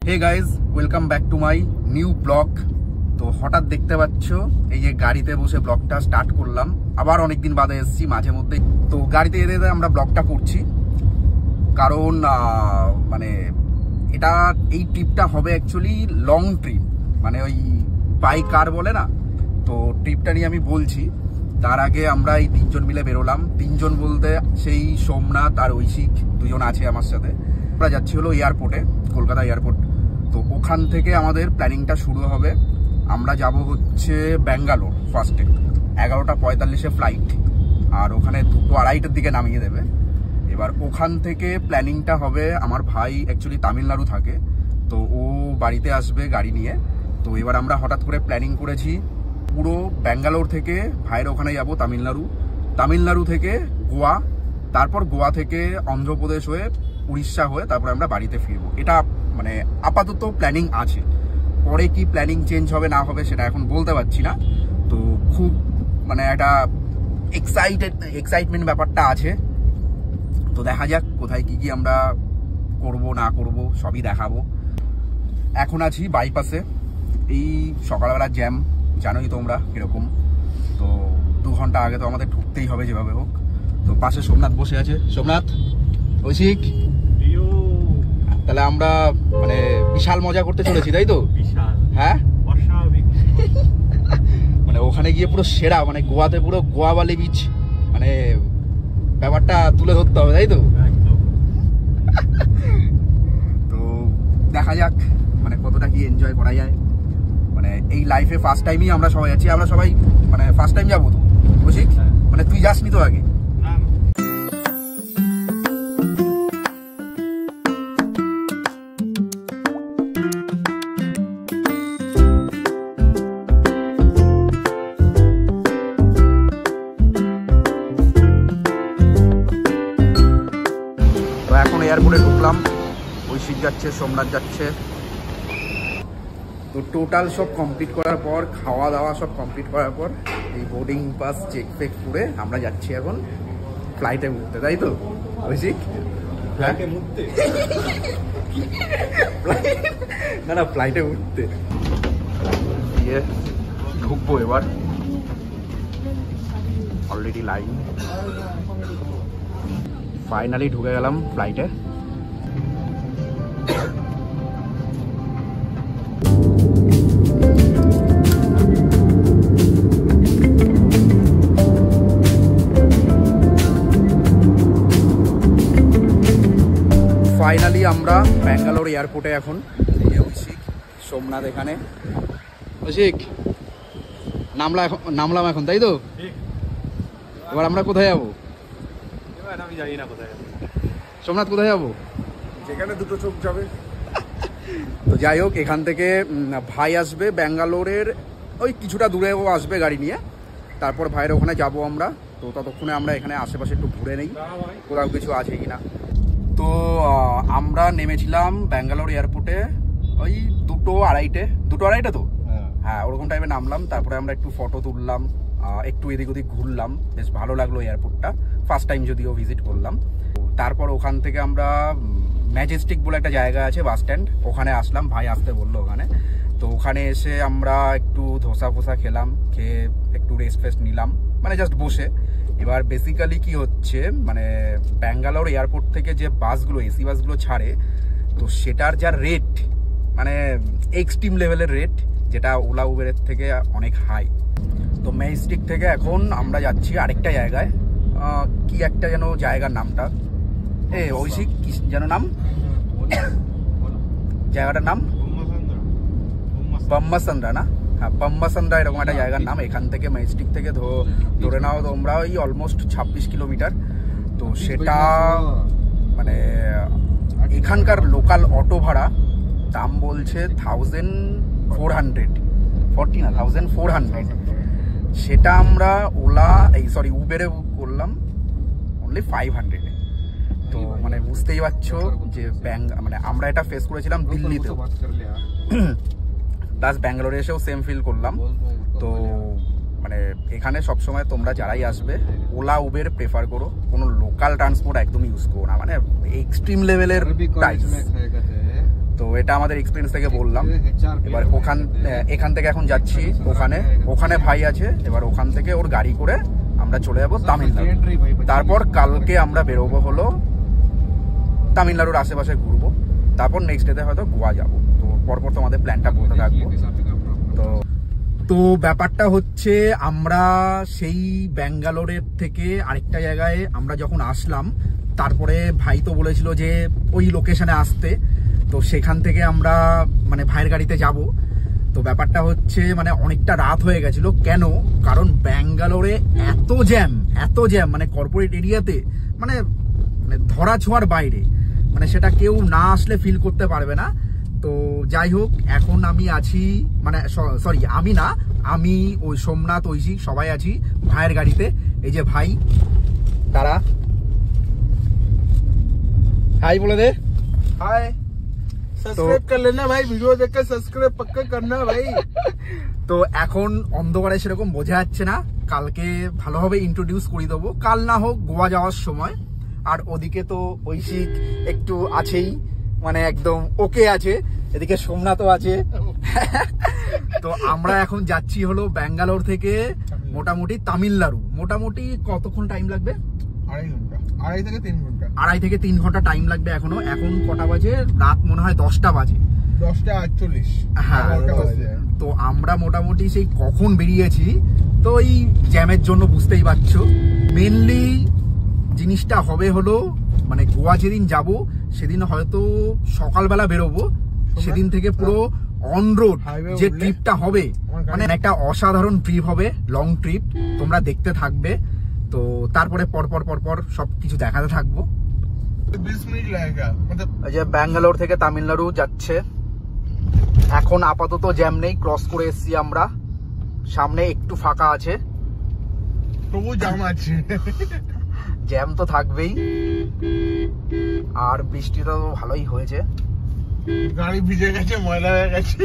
Hey guys, welcome back to my new blog. তো হঠাৎ দেখতে পাচ্ছ এই যে গাড়িতে বসে ব্লগটা স্টার্ট করলাম। আবার অনেকদিন বাদে এসেছি মাঝে মধ্যে। তো গাড়িতে এসে আমরা ব্লগটা করছি কারণ মানে এটা এই ট্রিপটা হবে অ্যাকচুয়ালি লং ট্রিপ, মানে ওই বাই কার বলে না, তো ট্রিপটা নিয়ে আমি বলছি। তার আগে আমরা এই তিনজন মিলে বেরোলাম। তিনজন বলতে সেই সোমনাথ আর ঐশিক দুজন আছে আমার সাথে। আমরা যাচ্ছি হলো এয়ারপোর্টে, কলকাতা এয়ারপোর্ট। তো ওখান থেকে আমাদের প্ল্যানিংটা শুরু হবে। আমরা যাব হচ্ছে ব্যাঙ্গালোর ফার্স্টে, 11:45 ফ্লাইট, আর ওখানে 2:30টার দিকে নামিয়ে দেবে। এবার ওখান থেকে প্ল্যানিংটা হবে, আমার ভাই অ্যাকচুয়ালি তামিলনাড়ু থাকে, তো ও বাড়িতে আসবে গাড়ি নিয়ে। তো এবার আমরা হঠাৎ করে প্ল্যানিং করেছি পুরো ব্যাঙ্গালোর থেকে ভাইয়ের ওখানে যাব তামিলনাড়ু, তামিলনাড়ু থেকে গোয়া, তারপর গোয়া থেকে অন্ধ্রপ্রদেশ হয়ে উড়িষ্যা হয়ে তারপর আমরা বাড়িতে ফিরবো। এটা মানে আপাতত প্ল্যানিং আছে। পরে কি প্ল্যানিং চেঞ্জ হবে না হবে সেটা এখন বলতে পারছি না। তো খুব মানে একটা এক্সাইটমেন্ট ব্যাপারটা আছে। তো দেখা যাক কোথায় কি কি আমরা করব না করব সবই দেখাবো। এখন আছি বাইপাসে, এই সকালবেলা জ্যাম জানোই তোমরা কিরকম। তো 2 ঘন্টা আগে তো আমাদের ঢুকতেই হবে যেভাবে হোক। তো পাশে সোমনাথ বসে আছে। সোমনাথ, ঐশিক, তাহলে আমরা মানে বিশাল মজা করতে চলেছি, তাই তো? হ্যাঁ, মানে ওখানে গিয়ে পুরো সেরা, মানে গোয়াতে পুরো গোয়াবালি বিচ, মানে ব্যাপারটা তুলে ধরতে হবে, তাই তো? তো দেখা যাক মানে কতটা কি এনজয় করা যায়। মানে এই লাইফে ফার্স্ট টাইমই আমরা সবাই আছি, আমরা সবাই মানে ফার্স্ট টাইম যাবো। তো বুঝিস, মানে তুই যাসনি তো আগে? এখন এয়ারপোর্টে ঢুকলাম, ঐশিক যাচ্ছে, সোমনাথ যাচ্ছে। তো টোটাল সব কমপ্লিট করার পর, খাওয়া দাওয়া সব কমপ্লিট করার পর, এই বোর্ডিং পাস চেক ফেক করে আমরা যাচ্ছি এখন ফ্লাইটে উঠতে, তাই তো ঐশিক? ফ্লাইটে উঠতে না না, ফ্লাইটে উঠতে দিয়ে ঢুকবো এবার। অলরেডি লাইন, ফাইনালি ঢুকে গেলাম ফ্লাইটে। ফাইনালি আমরা ব্যাঙ্গালোর এয়ারপোর্টে এখন। ঐশিক, সোমনাথ এখানে। ঐশিক, নামলাম এখন, তাই তো? এবার আমরা কোথায় যাবো? আমি জানি না কোথায় যাবো। সোমনাথ, কোথায় যাবো? যেখানে দুটো চোখ যাবে। তো যাই হোক, এখান থেকে ভাই আসবে ব্যাঙ্গালোরের ওই কিছুটা দূরেও আসবে গাড়ি নিয়ে। তারপর ভাইয়ের ওখানে যাব আমরা। তো ততক্ষণে আমরা এখানে আশেপাশে একটু ঘুরে নেই কোথাও কিছু আছে কিনা। তো আমরা নেমেছিলাম ব্যাঙ্গালোর এয়ারপোর্টে ওই 2:30 তো, হ্যাঁ ওরকম টাইমে নামলাম। তারপরে আমরা একটু ফটো তুললাম, একটু এদিক ওদিক ঘুরলাম, বেশ ভালো লাগলো এয়ারপোর্টটা, ফার্স্ট টাইম যদিও ভিজিট করলাম। তারপর ওখান থেকে আমরা ম্যাজেস্টিক বলে একটা জায়গা আছে, বাস স্ট্যান্ড, ওখানে আসলাম, ভাই আসতে বললো ওখানে। তো ওখানে এসে আমরা একটু ধোসা ফোসা খেলাম, খেয়ে একটু রেস্ট ফেস্ট নিলাম, মানে জাস্ট বসে। এবার বেসিক্যালি কি হচ্ছে, মানে ব্যাঙ্গালোর এয়ারপোর্ট থেকে যে বাসগুলো, এসি বাসগুলো ছাড়ে, তো সেটার যা রেট, মানে এক্সট্রিম লেভেলের রেট, যেটা ওলা উবেরের থেকে অনেক হাই। তো ম্যাজেস্টিক থেকে এখন আমরা যাচ্ছি আরেকটা জায়গায়, কি একটা যেন জায়গার নামটা, ঐশিক কি যেন নাম জায়গাটার নাম? বাম্বাসান্দ্রা না? হ্যাঁ, বাম্বাসান্দ্রা এরকম একটা জায়গার নাম। এখান থেকে ম্যাজেস্টিক থেকে ধরে নাও তোমরা ওই অলমোস্ট 26 কিলোমিটার। তো সেটা মানে এখানকার লোকাল অটো ভাড়া দাম বলছে 1400, সেটা আমরা উবেরে বুক করলাম অনলি 500। তো মানে বুঝতেই পারছো যে মানে আমরা এটা ফেস করেছিলাম দিল্লিতেও, প্লাস ব্যাঙ্গালোরে এসেও সেম ফিল করলাম। তো মানে এখানে সবসময় তোমরা যারাই আসবে ওলা উবের প্রেফার করো, কোনো লোকাল ট্রান্সপোর্ট একদম ইউজ করো না, মানে এক্সট্রিম লেভেলের প্রাইস। তো এটা আমাদের এক্সপিরিয়েন্স থেকে বললাম। এবার এখান থেকে এখন যাচ্ছি ওখানে ভাই আছে, এবার ওখান থেকে ওর গাড়ি করে আমরা চলে যাবো তামিলনাড়ু। তারপর কালকে আমরা বেরোবো হলো তামিলনাড়ুর আশেপাশে ঘুরবো, তারপর নেক্সট ডেতে হয়তো গোয়া যাবো। তো পরপর তোমাদের প্ল্যানটা বলতে থাকবো। তো ব্যাপারটা হচ্ছে আমরা সেই ব্যাঙ্গালোরের থেকে আরেকটা জায়গায় আমরা যখন আসলাম, তারপরে ভাই তো বলেছিল যে ওই লোকেশনে আসতে, তো সেখান থেকে আমরা মানে ভাইয়ের গাড়িতে যাব। তো ব্যাপারটা হচ্ছে মানে অনেকটা রাত হয়ে গেছিল। কেন? কারণ ব্যাঙ্গালোরে এত জ্যাম মানে কর্পোরেট এরিয়াতে মানে ধরা ছোঁয়ার বাইরে, মানে সেটা কেউ না আসলে ফিল করতে পারবে না। তো যাই হোক, এখন আমি আছি মানে সরি আমি ওই সোমনাথ, ঐশী সবাই আছি ভাইয়ের গাড়িতে। এই যে ভাই, তারা हाय बोले दे। हाय, सब्सक्राइब कर लेना भाई, वीडियो देखकर सब्सक्राइब पक्का करना भाई। তো এখন অন্ধকারে সেরকম বোঝা যাচ্ছে না, কালকে ভালোভাবে ইন্ট্রোডিউস করে দেবো, কাল না হোক গোয়া যাওয়ার সময়। আর ওদিকে তো ঐশিক একটু আছেই, মানে একদম ওকে আছে, এদিকে সোমনাথও আছে। তো আমরা এখন যাচ্ছি হলো ব্যাঙ্গালোর থেকে মোটামুটি তামিলনাড়ু। মোটামুটি কতক্ষণ টাইম লাগবে? আড়াই থেকে তিন ঘন্টা টাইম লাগবে এখনো। এখন কটা বাজে? রাত মনে হয় 10টা বাজে, 10:48। হ্যাঁ, তো আমরা মোটামুটি সেই কখন বেরিয়েছি, তো এই জ্যামের জন্য বুঝতেই পারছো। মেনলি জিনিসটা হবে হলো মানে গোয়া যেদিন যাব সেদিন হয়তো সকালবেলা বেরোবো, সেদিন থেকে পুরো অন রোড যে ট্রিপটা হবে মানে একটা অসাধারণ ট্রিপ হবে, লং ট্রিপ, তোমরা দেখতে থাকবে। তো তারপরে পরপর সবকিছু দেখাতে থাকবো। 20 মিনিট লাগেগা। এই যে ব্যাঙ্গালোর থেকে তামিলনাড়ু যাচ্ছে, এখন আপাতত জ্যাম নেই, ক্রস করে এসছি আমরা, সামনে একটু ফাঁকা আছে, তবু জ্যাম আছে। জ্যাম তো থাকবেই, আর বৃষ্টিটা তো ভালোই হয়েছে, গাড়ি ভিজে গেছে, ময়লা হয়ে গেছে।